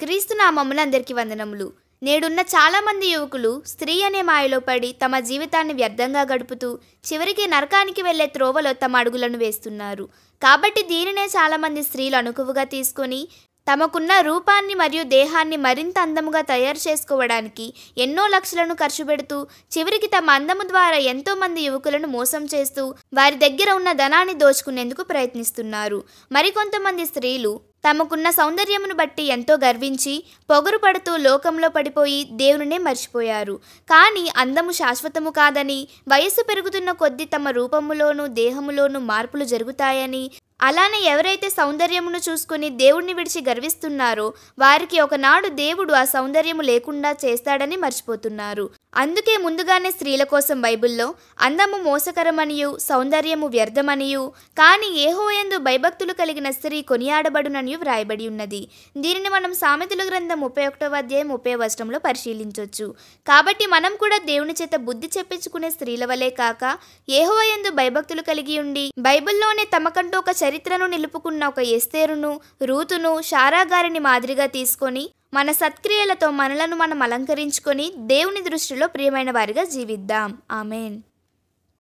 క్రీస్తు నామమున అందరికీ వందనములు. నేడున్న చాలామంది యువకులు స్త్రీ అనే మాయలో పడి తమ జీవితాన్ని వ్యర్థంగా గడుపుతూ చివరికి నరకానికి వెళ్లే త్రోవలో తమ అడుగులను వేస్తున్నారు. కాబట్టి దీనినే చాలామంది స్త్రీలు అనుకువగా తీసుకొని తమకున్న రూపాన్ని మరియు దేహాన్ని మరింత అందముగా తయారు చేసుకోవడానికి ఎన్నో లక్షలను ఖర్చు పెడుతూ చివరికి తమ అందము ద్వారా ఎంతోమంది యువకులను మోసం చేస్తూ వారి దగ్గర ఉన్న ధనాన్ని దోచుకునేందుకు ప్రయత్నిస్తున్నారు. మరికొంతమంది స్త్రీలు తమకున్న సౌందర్యమును బట్టి ఎంతో గర్వించి పొగరు పడుతూ లోకంలో పడిపోయి దేవునినే మర్చిపోయారు. కానీ అందము శాశ్వతము కాదని, వయస్సు పెరుగుతున్న కొద్దీ తమ రూపములోనూ దేహములోనూ మార్పులు జరుగుతాయని, అలానే ఎవరైతే సౌందర్యమును చూసుకుని దేవుడిని విడిచి గర్విస్తున్నారో వారికి ఒకనాడు దేవుడు ఆ సౌందర్యము లేకుండా చేస్తాడని మర్చిపోతున్నారు. అందుకే ముందుగానే స్త్రీల కోసం బైబిల్లో అందము మోసకరమనియు సౌందర్యము వ్యర్థమనియు కానీ యెహోవాయందు భయభక్తులు కలిగిన స్త్రీ కొనియాడబడుననియు వ్రాయబడి ఉన్నది. దీనిని మనం సామెతల గ్రంథం 31వ అధ్యాయం 30వ వచనంలో పరిశీలించవచ్చు. కాబట్టి మనం కూడా దేవుని చేత బుద్ధి చెప్పించుకునే స్త్రీల వలె కాక యెహోవాయందు భయభక్తులు కలిగి ఉండి బైబిల్లోనే తమకంటూ ఒక చరిత్రను నిలుపుకున్న ఒక ఎస్తేరును, రూతును, శారా గారిని మాదిరిగా తీసుకొని మన సత్క్రియలతో మనలను మనం అలంకరించుకొని దేవుని దృష్టిలో ప్రియమైన వారిగా జీవిద్దాం. ఆమేన్.